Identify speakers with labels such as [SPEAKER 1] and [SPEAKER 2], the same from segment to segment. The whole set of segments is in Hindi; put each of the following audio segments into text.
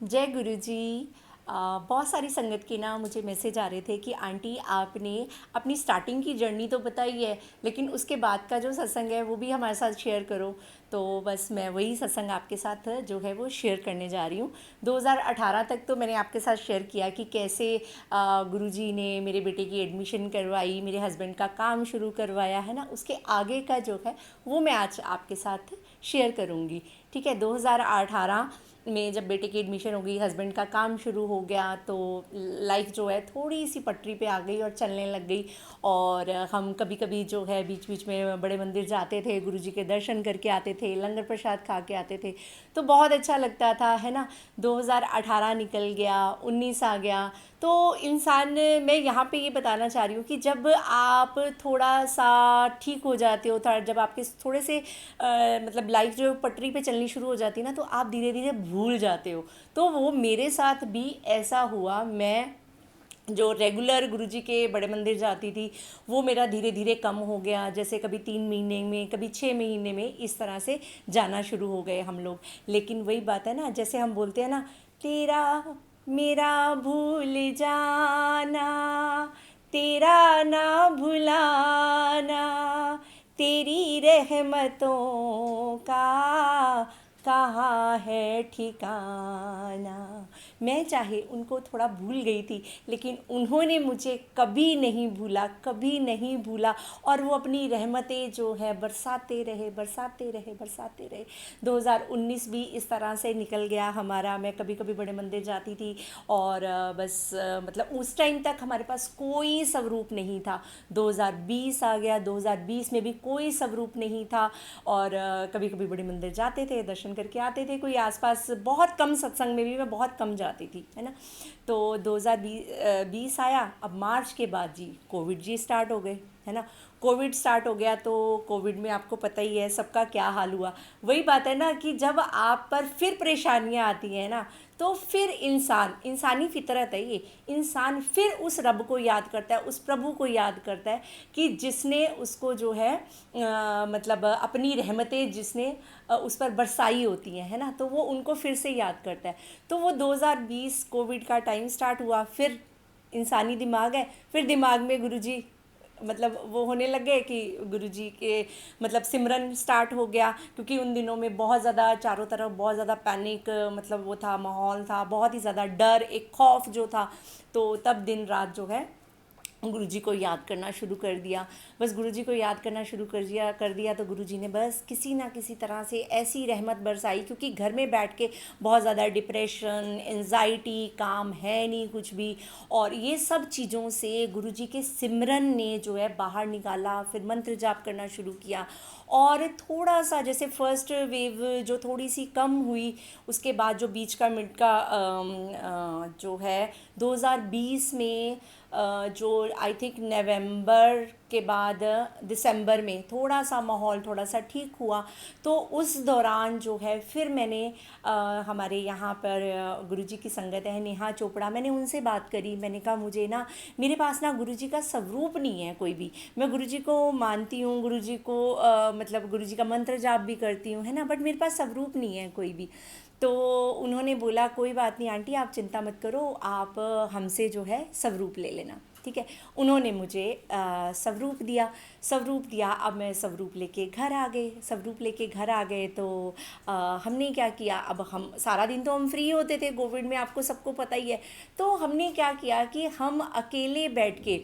[SPEAKER 1] जय गुरु जी। बहुत सारी संगत के ना मुझे मैसेज आ रहे थे कि आंटी आपने अपनी स्टार्टिंग की जर्नी तो बताई है, लेकिन उसके बाद का जो सत्संग है वो भी हमारे साथ शेयर करो। तो बस मैं वही सत्संग आपके साथ जो है वो शेयर करने जा रही हूँ। 2018 तक तो मैंने आपके साथ शेयर किया कि कैसे गुरुजी ने मेरे बेटे की एडमिशन करवाई, मेरे हस्बैंड का काम शुरू करवाया है ना। उसके आगे का जो है वो मैं आज आपके साथ शेयर करूँगी। ठीक है, 2018 में जब बेटे की एडमिशन हो गई, हस्बैंड का काम शुरू हो गया, तो लाइफ जो है थोड़ी सी पटरी पे आ गई और चलने लग गई। और हम कभी कभी जो है बीच बीच में बड़े मंदिर जाते थे, गुरुजी के दर्शन करके आते थे, लंगर प्रसाद खा के आते थे, तो बहुत अच्छा लगता था है ना। 2018 निकल गया, 19 आ गया। तो इंसान, मैं यहाँ पे ये बताना चाह रही हूँ कि जब आप थोड़ा सा ठीक हो जाते हो, थोड़ा जब आपके थोड़े से मतलब लाइफ जो पटरी पे चलनी शुरू हो जाती है ना, तो आप धीरे धीरे भूल जाते हो। तो वो मेरे साथ भी ऐसा हुआ। मैं जो रेगुलर गुरुजी के बड़े मंदिर जाती थी वो मेरा धीरे धीरे कम हो गया। जैसे कभी 3 महीने में, कभी 6 महीने में, इस तरह से जाना शुरू हो गए हम लोग। लेकिन वही बात है ना, जैसे हम बोलते हैं ना, तेरा मेरा भूल जाना, तेरा ना भुलाना, तेरी रहमतों का कहाँ है ठिकाना। मैं चाहे उनको थोड़ा भूल गई थी, लेकिन उन्होंने मुझे कभी नहीं भूला, कभी नहीं भूला। और वो अपनी रहमतें जो है बरसाते रहे, बरसाते रहे, बरसाते रहे। 2019 भी इस तरह से निकल गया हमारा। मैं कभी कभी बड़े मंदिर जाती थी और मतलब उस टाइम तक हमारे पास कोई स्वरूप नहीं था। 2020 आ गया, 2020 में भी कोई स्वरूप नहीं था। और कभी कभी बड़े मंदिर जाते थे, दर्शन करके आते थे, कोई आसपास, बहुत कम सत्संग में भी मैं बहुत कम जाती थी है ना। तो 2020 आया। अब मार्च के बाद जी कोविड जी स्टार्ट हो गए है ना। कोविड स्टार्ट हो गया, तो कोविड में आपको पता ही है सबका क्या हाल हुआ। वही बात है ना कि जब आप पर फिर परेशानियां आती हैं ना, तो फिर इंसान, इंसानी फितरत है ये, इंसान फिर उस रब को याद करता है, उस प्रभु को याद करता है कि जिसने उसको जो है मतलब अपनी रहमतें जिसने उस पर बरसाई होती हैं है ना, तो वो उनको फिर से याद करता है। तो वो 2020 कोविड का टाइम स्टार्ट हुआ, फिर इंसानी दिमाग है, फिर दिमाग में गुरुजी मतलब वो होने लगे कि गुरुजी के मतलब सिमरन स्टार्ट हो गया। क्योंकि उन दिनों में बहुत ज़्यादा चारों तरफ बहुत ज़्यादा पैनिक, मतलब वो था, माहौल था, बहुत ही ज़्यादा डर, एक खौफ जो था। तो तब दिन रात जो है गुरुजी को याद करना शुरू कर दिया। बस गुरुजी को याद करना शुरू कर दिया तो गुरुजी ने बस किसी ना किसी तरह से ऐसी रहमत बरसाई। क्योंकि घर में बैठ के बहुत ज़्यादा डिप्रेशन, एंजाइटी, काम है नहीं कुछ भी, और ये सब चीज़ों से गुरुजी के सिमरन ने जो है बाहर निकाला। फिर मंत्र जाप करना शुरू किया, और थोड़ा सा जैसे फर्स्ट वेव जो थोड़ी सी कम हुई, उसके बाद जो बीच का मिड का जो है 2020 में जो आई थिंक नवंबर के बाद दिसंबर में थोड़ा सा माहौल थोड़ा सा ठीक हुआ। तो उस दौरान जो है फिर मैंने हमारे यहाँ पर गुरुजी की संगत है नेहा चोपड़ा, मैंने उनसे बात करी। मैंने कहा मुझे ना, मेरे पास ना गुरुजी का स्वरूप नहीं है कोई भी। मैं गुरुजी को मानती हूँ, गुरुजी को मतलब गुरुजी का मंत्र जाप भी करती हूँ है ना, बट मेरे पास स्वरूप नहीं है कोई भी। तो उन्होंने बोला कोई बात नहीं आंटी, आप चिंता मत करो, आप हमसे जो है स्वरूप ले लेना। ठीक है, उन्होंने मुझे स्वरूप दिया। स्वरूप दिया, अब मैं स्वरूप लेके घर आ गए। स्वरूप लेके घर आ गए तो हमने क्या किया, अब हम सारा दिन तो हम फ्री होते थे कोविड में, आपको सबको पता ही है। तो हमने क्या किया कि हम अकेले बैठ के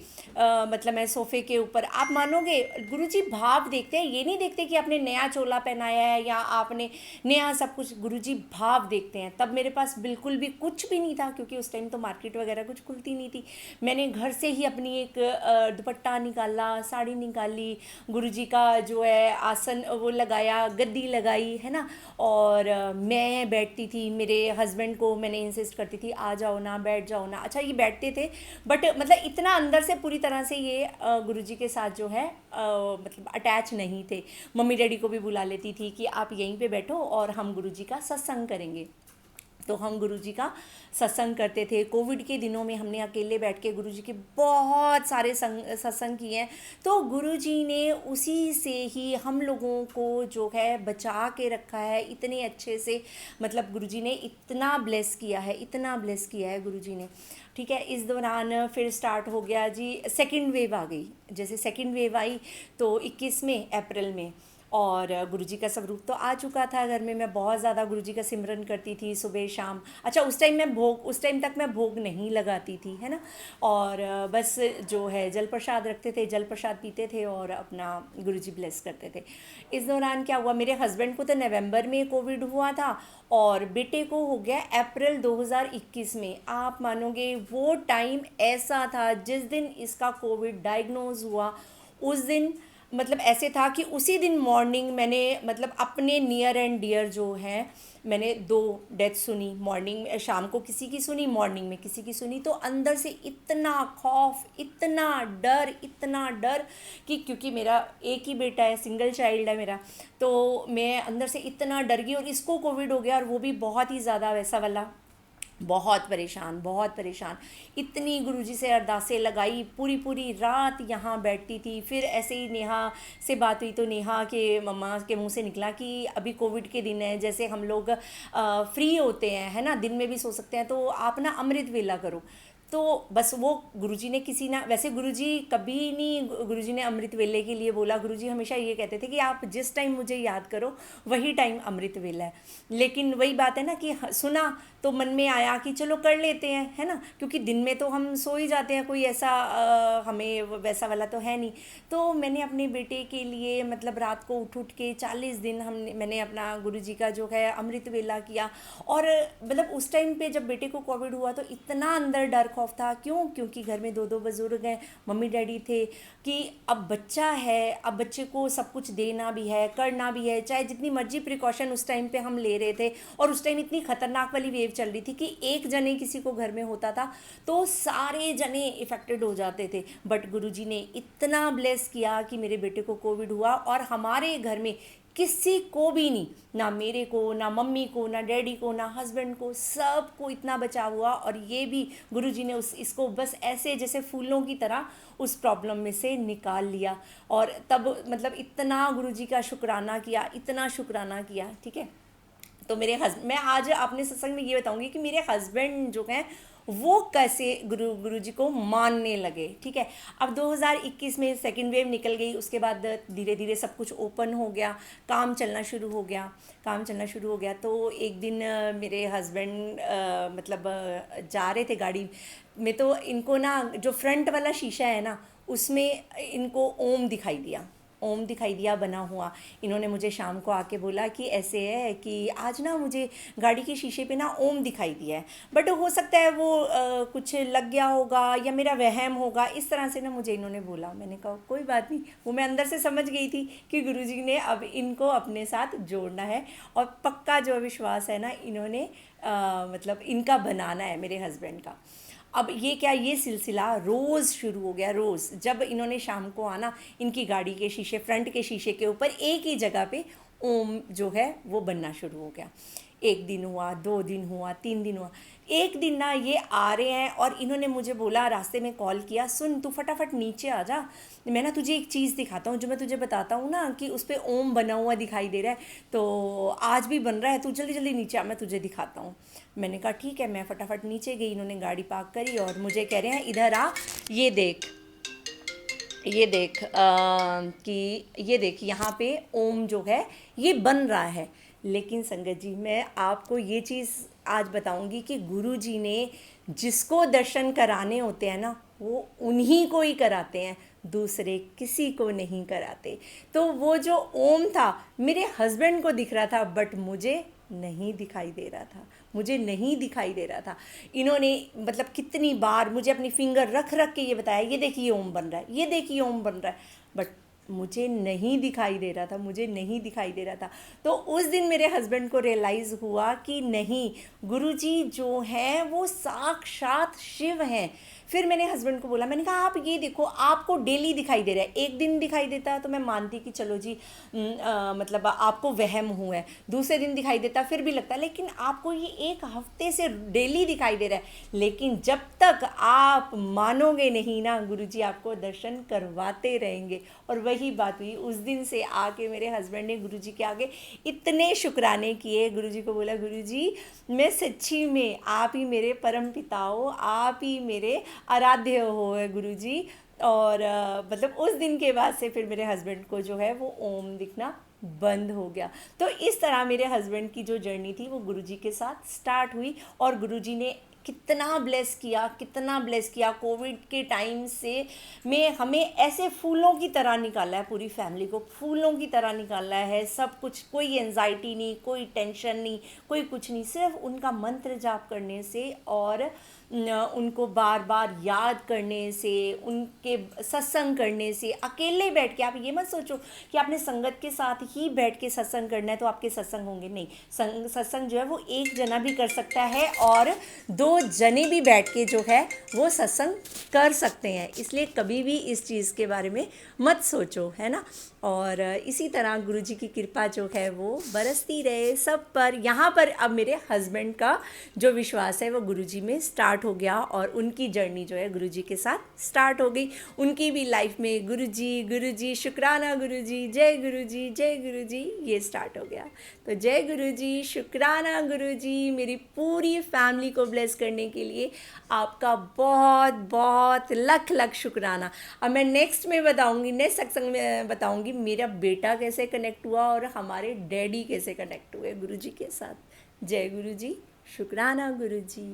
[SPEAKER 1] मतलब मैं सोफ़े के ऊपर, आप मानोगे गुरुजी भाव देखते हैं, ये नहीं देखते कि आपने नया चोला पहनाया है या आपने नया सब कुछ, गुरुजी भाव देखते हैं। तब मेरे पास बिल्कुल भी कुछ भी नहीं था, क्योंकि उस टाइम तो मार्केट वगैरह कुछ खुलती नहीं थी। मैंने घर से ही अपनी एक दुपट्टा निकाला, साड़ी निकाली, गुरुजी का जो है आसन वो लगाया, गद्दी लगाई है ना। और मैं बैठती थी, मेरे हस्बैंड को मैंने इंसिस्ट करती थी आ जाओ ना, बैठ जाओ ना। अच्छा ये बैठते थे, बट मतलब इतना अंदर से पूरी तरह से ये गुरुजी के साथ जो है मतलब अटैच नहीं थे। मम्मी डैडी को भी बुला लेती थी कि आप यहीं पे बैठो और हम गुरुजी का सत्संग करेंगे। तो हम गुरुजी का सत्संग करते थे। कोविड के दिनों में हमने अकेले बैठ के गुरुजी के बहुत सारे सत्संग किए हैं। तो गुरुजी ने उसी से ही हम लोगों को जो है बचा के रखा है इतने अच्छे से। मतलब गुरुजी ने इतना ब्लेस किया है, इतना ब्लेस किया है गुरुजी ने। ठीक है, इस दौरान फिर स्टार्ट हो गया जी, सेकंड वेव आ गई। जैसे सेकंड वेव आई तो 21 अप्रैल में, और गुरुजी का स्वरूप तो आ चुका था घर में। मैं बहुत ज़्यादा गुरुजी का सिमरन करती थी सुबह शाम। अच्छा, उस टाइम तक मैं भोग नहीं लगाती थी, है ना। और बस जो है जल प्रसाद रखते थे, जल प्रसाद पीते थे और अपना गुरुजी ब्लेस करते थे। इस दौरान क्या हुआ, मेरे हस्बैंड को तो नवंबर में कोविड हुआ था और बेटे को हो गया अप्रैल 2021 में। आप मानोगे वो टाइम ऐसा था, जिस दिन इसका कोविड डायग्नोज हुआ उस दिन मतलब ऐसे था कि उसी दिन मॉर्निंग मैंने मतलब अपने नियर एंड डियर जो हैं, मैंने 2 डेथ सुनी। मॉर्निंग में, शाम को किसी की सुनी, मॉर्निंग में किसी की सुनी। तो अंदर से इतना खौफ, इतना डर कि क्योंकि मेरा एक ही बेटा है, सिंगल चाइल्ड है मेरा, तो मैं अंदर से इतना डर गई। और इसको कोविड हो गया और वो भी बहुत ही ज़्यादा वैसा वाला, बहुत परेशान, बहुत परेशान। इतनी गुरुजी से अरदासें लगाई, पूरी पूरी रात यहाँ बैठती थी। फिर ऐसे ही नेहा से बात हुई तो नेहा के मम्मा के मुंह से निकला कि अभी कोविड के दिन है, जैसे हम लोग फ्री होते हैं, है ना, दिन में भी सो सकते हैं, तो आप ना अमृत वेला करो। तो बस वो गुरुजी ने किसी ना, वैसे गुरुजी कभी नहीं गुरुजी ने अमृत वेले के लिए बोला। गुरुजी हमेशा ये कहते थे कि आप जिस टाइम मुझे याद करो वही टाइम अमृत वेला है। लेकिन वही बात है ना कि सुना तो मन में आया कि चलो कर लेते हैं, है ना, क्योंकि दिन में तो हम सो ही जाते हैं, कोई ऐसा हमें वैसा वाला तो है नहीं। तो मैंने अपने बेटे के लिए मतलब रात को उठ के 40 दिन मैंने अपना गुरुजी का जो है अमृत वेला किया। और मतलब उस टाइम पे जब बेटे को कोविड हुआ तो इतना अंदर डर खौफ था। क्यों? क्योंकि घर में 2 बुजुर्ग हैं, मम्मी डैडी थे, कि अब बच्चा है, अब बच्चे को सब कुछ देना भी है, करना भी है, चाहे जितनी मर्जी प्रिकॉशन उस टाइम पे हम ले रहे थे। और उस टाइम इतनी खतरनाक वाली वेव चल रही थी कि एक जने किसी को घर में होता था तो सारे जने इफेक्टेड हो जाते थे। बट गुरुजी ने इतना ब्लेस किया कि मेरे बेटे को कोविड हुआ और हमारे घर में किसी को भी नहीं, ना मेरे को, ना मम्मी को, ना डैडी को, ना हस्बैंड को, सबको इतना बचाव हुआ। और ये भी गुरुजी ने इसको बस ऐसे जैसे फूलों की तरह उस प्रॉब्लम में से निकाल लिया। और तब मतलब इतना गुरुजी का शुक्राना किया, इतना शुक्राना किया। ठीक है, तो मैं आज अपने सत्संग में ये बताऊंगी कि मेरे हस्बैंड जो हैं वो कैसे गुरुजी को मानने लगे। ठीक है, अब 2021 में सेकेंड वेव निकल गई, उसके बाद धीरे धीरे सब कुछ ओपन हो गया, काम चलना शुरू हो गया। तो एक दिन मेरे हस्बैंड मतलब जा रहे थे गाड़ी में, तो इनको ना जो फ्रंट वाला शीशा है ना, उसमें इनको ओम दिखाई दिया बना हुआ। इन्होंने मुझे शाम को आके बोला कि ऐसे है कि आज ना मुझे गाड़ी के शीशे पे ना ओम दिखाई दिया है, बट हो सकता है वो कुछ लग गया होगा या मेरा वहम होगा, इस तरह से ना मुझे इन्होंने बोला। मैंने कहा कोई बात नहीं, वो मैं अंदर से समझ गई थी कि गुरुजी ने अब इनको अपने साथ जोड़ना है और पक्का जो विश्वास है ना इन्होंने मतलब इनका बनाना है, मेरे हस्बैंड का। अब ये सिलसिला रोज़ शुरू हो गया। रोज़ जब इन्होंने शाम को आना, इनकी गाड़ी के शीशे, फ्रंट के शीशे के ऊपर एक ही जगह पे ओम जो है वो बनना शुरू हो गया। 1 दिन हुआ, 2 दिन हुआ, 3 दिन हुआ। एक दिन ना ये आ रहे हैं और इन्होंने मुझे बोला, रास्ते में कॉल किया, सुन तू फटाफट नीचे आ जा, मैं ना तुझे एक चीज़ दिखाता हूँ, जो मैं तुझे बताता हूँ ना कि उस पर ओम बना हुआ दिखाई दे रहा है, तो आज भी बन रहा है, तू जल्दी जल्दी नीचे आ, मैं तुझे दिखाता हूँ। मैंने कहा ठीक है, मैं फटाफट नीचे गई। इन्होंने गाड़ी पार्क करी और मुझे कह रहे हैं इधर आ, ये देख यहाँ पे ओम जो है ये बन रहा है। लेकिन संगत जी, मैं आपको ये चीज़ आज बताऊंगी कि गुरुजी ने जिसको दर्शन कराने होते हैं ना, वो उन्हीं को ही कराते हैं, दूसरे किसी को नहीं कराते। तो वो जो ओम था मेरे हस्बैंड को दिख रहा था, बट मुझे नहीं दिखाई दे रहा था। इन्होंने मतलब कितनी बार मुझे अपनी फिंगर रख रख के ये बताया, ये देखिए ओम बन रहा है, बट मुझे नहीं दिखाई दे रहा था। तो उस दिन मेरे हस्बैंड को रियलाइज़ हुआ कि नहीं, गुरुजी जो हैं वो साक्षात शिव हैं। फिर मैंने हस्बैंड को बोला, मैंने कहा आप ये देखो, आपको डेली दिखाई दे रहा है, एक दिन दिखाई देता तो मैं मानती कि चलो जी मतलब आपको वहम हुआ है, दूसरे दिन दिखाई देता फिर भी लगता, लेकिन आपको ये एक हफ्ते से डेली दिखाई दे रहा है। लेकिन जब तक आप मानोगे नहीं ना, गुरुजी आपको दर्शन करवाते रहेंगे। और वही बात हुई, उस दिन से आके मेरे हस्बैंड ने गुरुजी के आगे इतने शुक्राने किए, गुरुजी को बोला गुरुजी मैं सच्ची में आप ही मेरे परम पिता हो, आप ही मेरे आराध्य हो है गुरुजी। और मतलब उस दिन के बाद से फिर मेरे हस्बैंड को जो है वो ओम दिखना बंद हो गया। तो इस तरह मेरे हस्बैंड की जो जर्नी थी वो गुरुजी के साथ स्टार्ट हुई। और गुरुजी ने कितना ब्लेस किया, कितना ब्लेस किया। कोविड के टाइम से में हमें ऐसे फूलों की तरह निकाला है, पूरी फैमिली को फूलों की तरह निकाला है। सब कुछ, कोई एंजाइटी नहीं, कोई टेंशन नहीं, कोई कुछ नहीं, सिर्फ उनका मंत्र जाप करने से और उनको बार बार याद करने से, उनके सत्संग करने से। अकेले बैठ के, आप ये मत सोचो कि आपने संगत के साथ ही बैठ के सत्संग करना है तो आपके सत्संग होंगे, नहीं। सत्संग जो है वो एक जना भी कर सकता है और दो जने भी बैठ के जो है वो सत्संग कर सकते हैं। इसलिए कभी भी इस चीज़ के बारे में मत सोचो, है ना। और इसी तरह गुरुजी की कृपा जो है वो बरसती रहे सब पर। यहाँ पर अब मेरे हस्बैंड का जो विश्वास है वो गुरुजी में स्टार्ट हो गया और उनकी जर्नी जो है गुरुजी के साथ स्टार्ट हो गई। उनकी भी लाइफ में गुरुजी गुरुजी, शुक्राना गुरुजी, जय गुरुजी, जय गुरुजी, ये स्टार्ट हो गया। तो जय गुरुजी, शुक्राना गुरुजी, मेरी पूरी फैमिली को ब्लेस करने के लिए आपका बहुत बहुत लख लख शुक्राना। अब मैं नेक्स्ट में बताऊंगी, नेक्स्ट सत्संग में बताऊंगी मेरा बेटा कैसे कनेक्ट हुआ और हमारे डैडी कैसे कनेक्ट हुए गुरुजी के साथ। जय गुरुजी, शुक्राना गुरुजी।